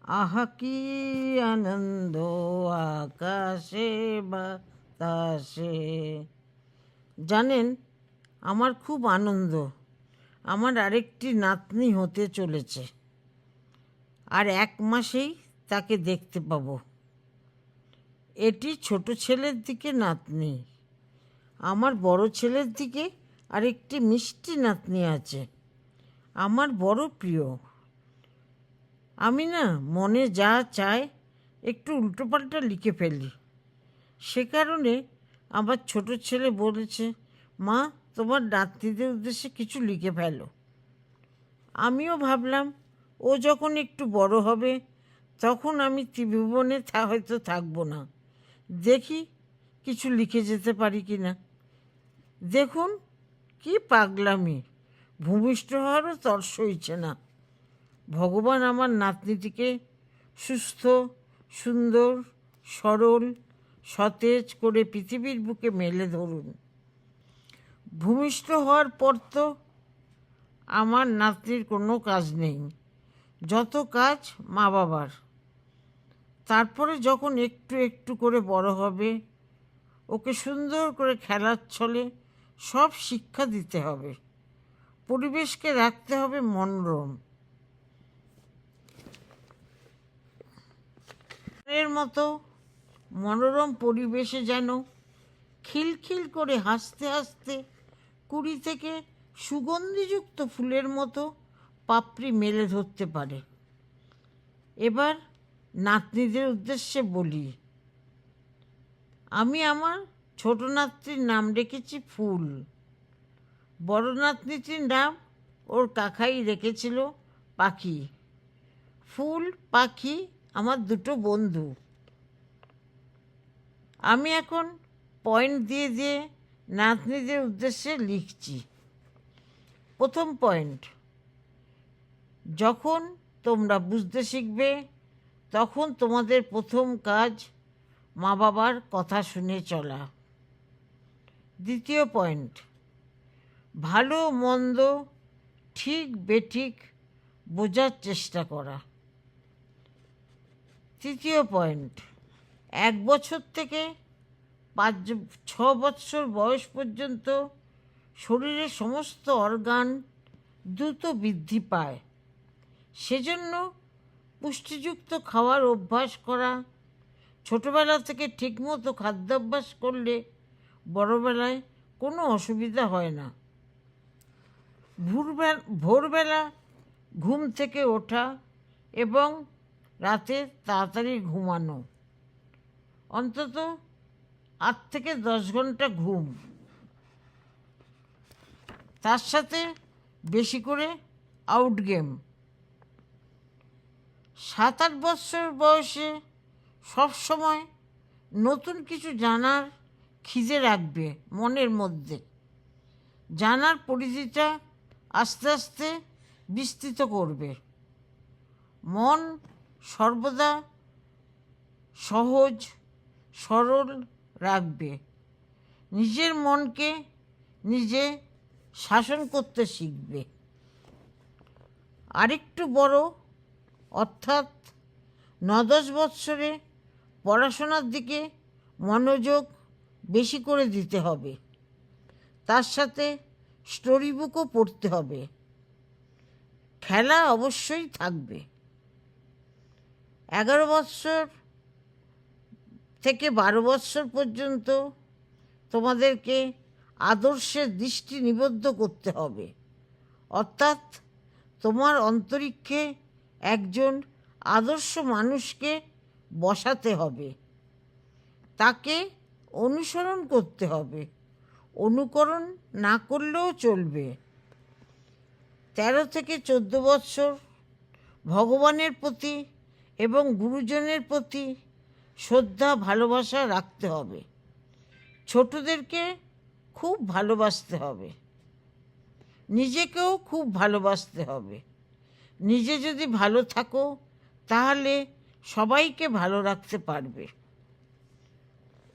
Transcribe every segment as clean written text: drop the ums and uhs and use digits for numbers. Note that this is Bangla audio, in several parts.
আহা কি আনন্দ আকাশে বাতাসে। জানেন, আমার খুব আনন্দ। আমার আরেকটি নাতনি হতে চলেছে, আর 1 মাসেই তাকে দেখতে পাবো। এটি ছোট ছেলের দিকে নাতনি। আমার বড় ছেলের দিকে আরেকটি মিষ্টি নাতনি আছে, আমার বড় প্রিয়। আমি না মনে যা চায় একটু উল্টোপাল্টা লিখে ফেলি। সে কারণে আমার ছোট ছেলে বলেছে, মা, তোমার নাতনিদের উদ্দেশ্যে কিছু লিখে ফেলো। আমিও ভাবলাম, ও যখন একটু বড় হবে তখন আমি ত্রিভুবনে হয়তো থাকবো না, দেখি কিছু লিখে যেতে পারি কি না। দেখুন কি পাগলামি, ভূমিষ্ঠ হওয়ারও তর সইছে না। ভগবান আমার নাতনিটিকে সুস্থ, সুন্দর, সরল, সতেজ করে পৃথিবীর বুকে মেলে ধরুন। ভূমিষ্ঠ হওয়ার পর তো আমার নাতনির কোনো কাজ নেই, যত কাজ মা বাবার। তারপরে যখন একটু একটু করে বড় হবে, ওকে সুন্দর করে খেলার ছলে সব শিক্ষা দিতে হবে। পরিবেশকে রাখতে হবে মনোরম। এর মতো মনোরম পরিবেশে যেন খিলখিল করে হাসতে হাসতে কুড়ি থেকে সুগন্ধিযুক্ত ফুলের মতো পাপড়ি মেলে ধরতে পারে। এবার নাতনিদের উদ্দেশ্যে বলি, আমি আমার ছোট নাতনির নাম রেখেছি ফুল। বড় নাতনিটির নাম ওর কাকাই রেখেছিল পাখি। ফুল পাখি আমার দুটো বন্ধু। আমি এখন পয়েন্ট দিয়ে দিয়ে নাতনিদের উদ্দেশ্যে লিখছি। প্রথম পয়েন্ট, যখন তোমরা বুঝতে শিখবে তখন তোমাদের প্রথম কাজ মা বাবার কথা শুনে চলা। দ্বিতীয় পয়েন্ট, ভালো মন্দ ঠিক বেঠিক বোঝার চেষ্টা করা। তৃতীয় পয়েন্ট, 1 বছর থেকে 6 বছর বয়স পর্যন্ত শরীরের সমস্ত অর্গান দ্রুত বৃদ্ধি পায়। সেজন্য পুষ্টিযুক্ত খাওয়ার অভ্যাস করা। ছোটোবেলা থেকে ঠিকমতো খাদ্যাভ্যাস করলে বড়বেলায় কোনো অসুবিধা হয় না। ভোরবেলা ঘুম থেকে ওঠা এবং রাতে তাড়াতাড়ি ঘুমানো, অন্তত 8 থেকে 10 ঘন্টা ঘুম। তার সাথে বেশি করে আউটগেম। 7-8 বছর বয়সে সবসময় নতুন কিছু জানার খিদে রাখবে মনের মধ্যে। জানার পরিধিটা আস্তে আস্তে বিস্তৃত করবে। মন সর্বদা সহজ সরল রাখবে। নিজের মনকে নিজে শাসন করতে শিখবে। আরেকটু বড়, অর্থাৎ 9-10 বৎসরে পড়াশোনার দিকে মনোযোগ বেশি করে দিতে হবে। তার সাথে স্টোরি বুকও পড়তে হবে। খেলা অবশ্যই থাকবে। 11 বৎসর থেকে 12 বৎসর পর্যন্ত তোমাদেরকে আদর্শের দৃষ্টি নিবদ্ধ করতে হবে, অর্থাৎ তোমার অন্তরিক্ষে একজন আদর্শ মানুষকে বসাতে হবে। তাকে অনুসরণ করতে হবে, অনুকরণ না করলেও চলবে। 13 থেকে 14 বৎসর ভগবানের প্রতি এবং গুরুজনের প্রতি শ্রদ্ধা ভালোবাসা রাখতে হবে। ছোটদেরকে খুব ভালোবাসতে হবে, নিজেকেও খুব ভালোবাসতে হবে। নিজে যদি ভালো থাকো তাহলে সবাইকে ভালো রাখতে পারবে।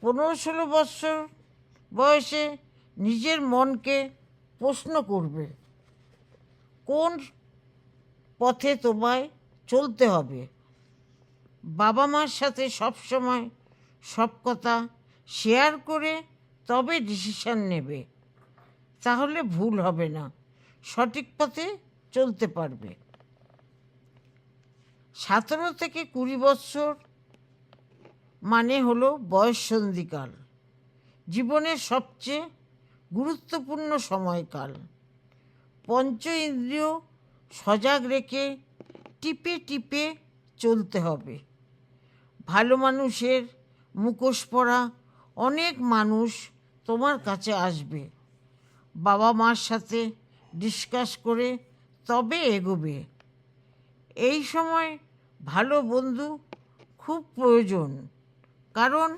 15-16 বৎসর বয়সে নিজের মনকে প্রশ্ন করবে, কোন পথে তোমায় চলতে হবে। বাবা মার সাথে সব সময় সব কথা শেয়ার করে তবে ডিসিশন নেবে, তাহলে ভুল হবে না, সঠিক পথে চলতে পারবে। 17 থেকে 20 বছর মানে হলো বয়ঃসন্ধিকাল, জীবনের সবচেয়ে গুরুত্বপূর্ণ সময়কাল। পঞ্চ ইন্দ্রিয় সজাগ রেখে টিপে টিপে চলতে হবে। ভালো মানুষের মুখোশ পরা অনেক মানুষ তোমার কাছে আসবে, বাবা মার সাথে ডিসকাস করে তবে এগোবে। এই সময় ভালো বন্ধু খুব প্রয়োজন, কারণ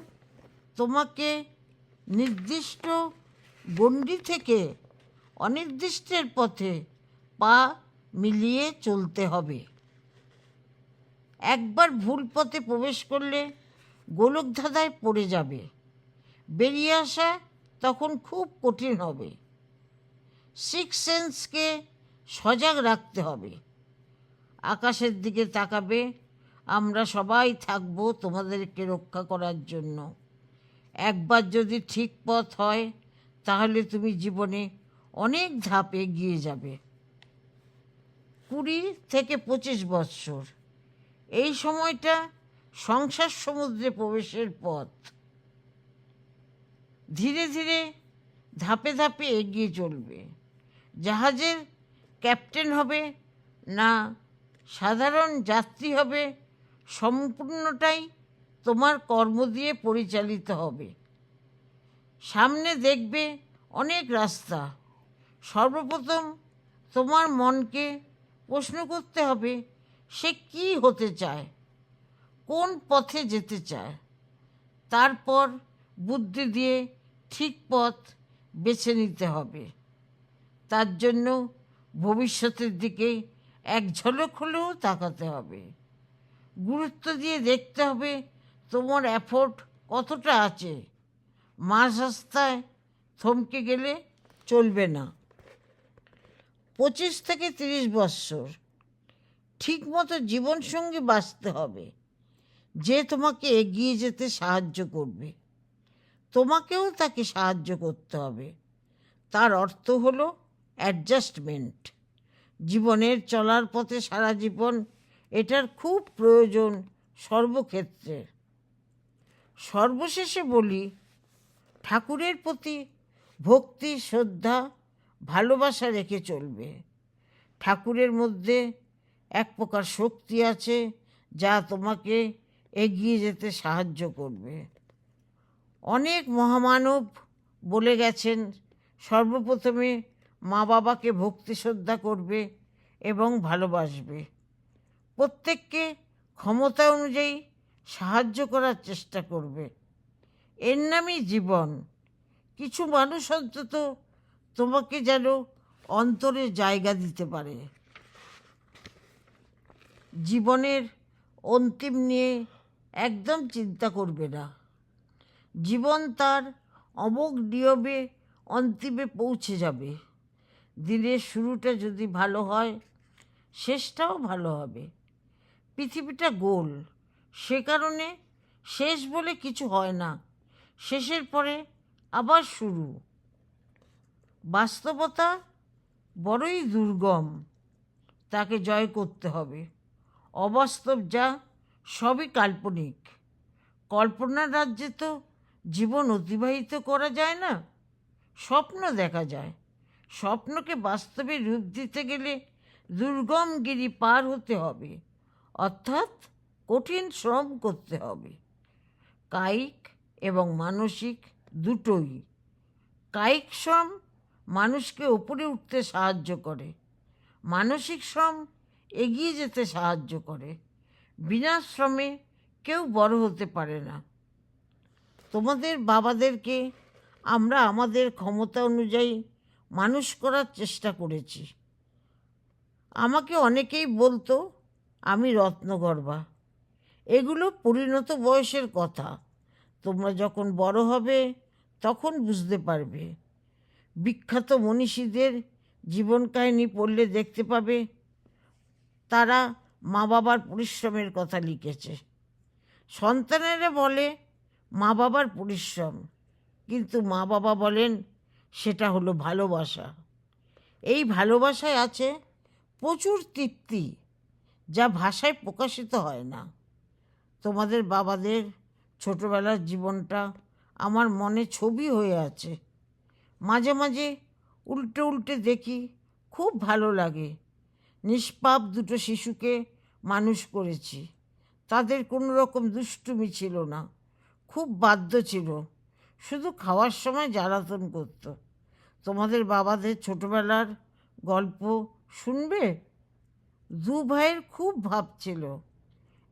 তোমাকে নির্দিষ্ট গণ্ডি থেকে অনির্দিষ্টের পথে পা মিলিয়ে চলতে হবে। একবার ভুল পথে প্রবেশ করলে গোলকধাঁধায় পড়ে যাবে, বেরিয়ে আসা তখন খুব কঠিন হবে। সিক্স সেন্সকে সজাগ রাখতে হবে। আকাশের দিকে তাকাবে, আমরা সবাই থাকব তোমাদেরকে রক্ষা করার জন্য। একবার যদি ঠিক পথ হয় তাহলে তুমি জীবনে অনেক ধাপ এগিয়ে যাবে। 20 থেকে 25 বৎসর, এই সময়টা সংসার সমুদ্রে প্রবেশের পথ। ধীরে ধীরে ধাপে ধাপে এগিয়ে চলবে। জাহাজের ক্যাপ্টেন হবে না সাধারণ যাত্রী হবে, সম্পূর্ণটাই তোমার কর্ম দিয়ে পরিচালিত হবে। সামনে দেখবে অনেক রাস্তা। সর্বপ্রথম তোমার মনকে প্রশ্ন করতে হবে, সে কি হতে চায়, কোন পথে যেতে চায়। তারপর বুদ্ধি দিয়ে ঠিক পথ বেছে নিতে হবে। তার জন্য ভবিষ্যতের দিকে এক ঝলক হলেও তাকাতে হবে। গুরুত্ব দিয়ে দেখতে হবে তোমার এফোর্ট কতটা আছে। মাঝ রাস্তায় থমকে গেলে চলবে না। 25 থেকে 30 বৎসর, ঠিকমতো জীবনসঙ্গী বাঁচতে হবে, যে তোমাকে এগিয়ে যেতে সাহায্য করবে। তোমাকেও তাকে সাহায্য করতে হবে। তার অর্থ হলো অ্যাডজাস্টমেন্ট। জীবনের চলার পথে সারা জীবন এটার খুব প্রয়োজন সর্বক্ষেত্রে। সর্বশেষে বলি, ঠাকুরের প্রতি ভক্তি, শ্রদ্ধা, ভালোবাসা রেখে চলবে। ঠাকুরের মধ্যে এক প্রকার শক্তি আছে যা তোমাকে এগিয়ে যেতে সাহায্য করবে। অনেক মহামানব বলে গেছেন, সর্বপ্রথমে মা বাবাকে ভক্তি শ্রদ্ধা করবে এবং ভালোবাসবে। প্রত্যেককে ক্ষমতা অনুযায়ী সাহায্য করার চেষ্টা করবে। এর নামই জীবন। কিছু মানুষ অন্তত তোমাকে যেন অন্তরে জায়গা দিতে পারে। জীবনের অন্তিম নিয়ে একদম চিন্তা করবে না। জীবন তার অমোঘ নিয়মে অন্তিমে পৌঁছে যাবে। দিনের শুরুটা যদি ভালো হয়, শেষটাও ভালো হবে। পৃথিবীটা গোল, সে কারণে শেষ বলে কিছু হয় না। শেষের পরে আবার শুরু। বাস্তবতা বড়ই দুর্গম, তাকে জয় করতে হবে। অবাস্তব যা সবই কাল্পনিক। কল্পনার রাজ্যে তো জীবন অতিবাহিত করা যায় না, স্বপ্ন দেখা যায়। স্বপ্নকে বাস্তবে রূপ দিতে গেলে দুর্গম গিরি পার হতে হবে, অর্থাৎ কঠিন শ্রম করতে হবে। কায়িক এবং মানসিক দুটোই। কায়িক শ্রম মানুষকে উপরে উঠতে সাহায্য করে, মানসিক শ্রম এগিয়ে যেতে সাহায্য করে। বিনা শ্রমে কেউ বড় হতে পারে না। তোমাদের বাবাদেরকে আমরা আমাদের ক্ষমতা অনুযায়ী মানুষ করার চেষ্টা করেছি। আমাকে অনেকেই বলতো আমি রত্নগর্ভা। এগুলো পরিণত বয়সের কথা। তোমরা যখন বড় হবে তখন বুঝতে পারবে। বিখ্যাত মনীষীদের জীবন কাহিনী পড়লে দেখতে পাবে তারা মা বাবার পরিশ্রমের কথা লিখেছে। সন্তানেরা বলে মা বাবার পরিশ্রম, কিন্তু মা বাবা বলেন সেটা হলো ভালোবাসা। এই ভালোবাসায় আছে প্রচুর তৃপ্তি, যা ভাষায় প্রকাশিত হয় না। তোমাদের বাবাদের ছোটবেলার জীবনটা আমার মনে ছবি হয়ে আছে। মাঝে মাঝে উল্টে উল্টে দেখি, খুব ভালো লাগে। নিষ্পাপ দুটো শিশুকে মানুষ করেছি। তাদের কোনো রকম দুষ্টুমি ছিল না, খুব বাধ্য ছিল, শুধু খাওয়ার সময় জ্বালাতন করতো। তোমাদের বাবাদের ছোটবেলার গল্প শুনবে? দু ভাইয়ের খুব ভাব ছিল,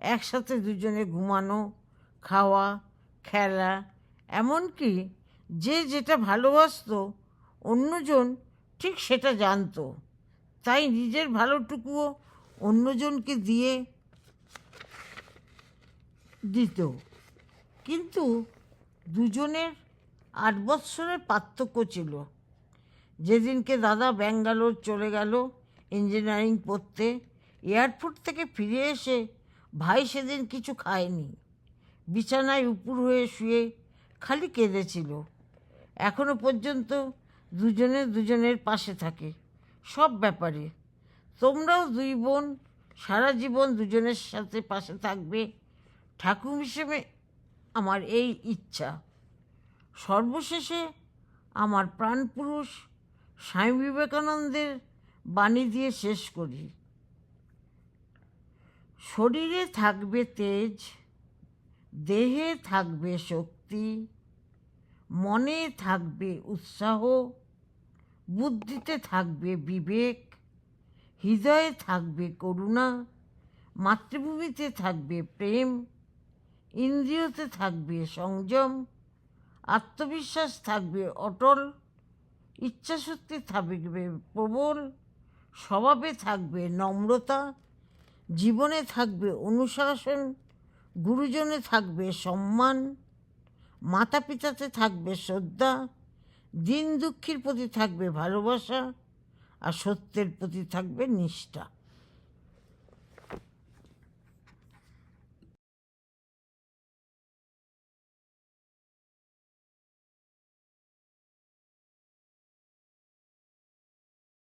একসাথে দুজনে ঘুমানো, খাওয়া, খেলা, এমনকি যে যেটা ভালোবাসতো অন্যজন ঠিক সেটা জানতো, তাই নিজের ভালোটুকুও অন্যজনকে দিয়ে দিত। কিন্তু দুজনের 8 বৎসরের পার্থক্য ছিল। যেদিনকে দাদা ব্যাঙ্গালোর চলে গেল ইঞ্জিনিয়ারিং পড়তে, এয়ারপোর্ট থেকে ফিরে এসে ভাই সেদিন কিছু খায়নি। বিছানায় উপুর হয়ে শুয়ে খালি কেঁদেছিল। এখনো পর্যন্ত দুজনে দুজনের পাশে থাকে সব ব্যাপারে। তোমরাও দুই বোন সারা জীবন দুজনের সাথে পাশে থাকবে, ঠাকুর হিসেবে আমার এই ইচ্ছা। সর্বশেষে আমার প্রাণপুরুষ স্বামী বিবেকানন্দের বাণী দিয়ে শেষ করি। শরীরে থাকবে তেজ, দেহে থাকবে শক্তি, মনে থাকবে উৎসাহ, বুদ্ধিতে থাকবে বিবেক, হৃদয়ে থাকবে করুণা, মাতৃভূমিতে থাকবে প্রেম, ইন্দ্রিয়তে থাকবে সংযম, আত্মবিশ্বাস থাকবে অটল, ইচ্ছাশক্তি থাকবে প্রবল, স্বভাবে থাকবে নম্রতা, জীবনে থাকবে অনুশাসন, গুরুজনে থাকবে সম্মান, মাতা পিতাতে থাকবে শ্রদ্ধা, দিন দুঃখীর প্রতি থাকবে ভালোবাসা, আর সত্যের প্রতি থাকবে নিষ্ঠা।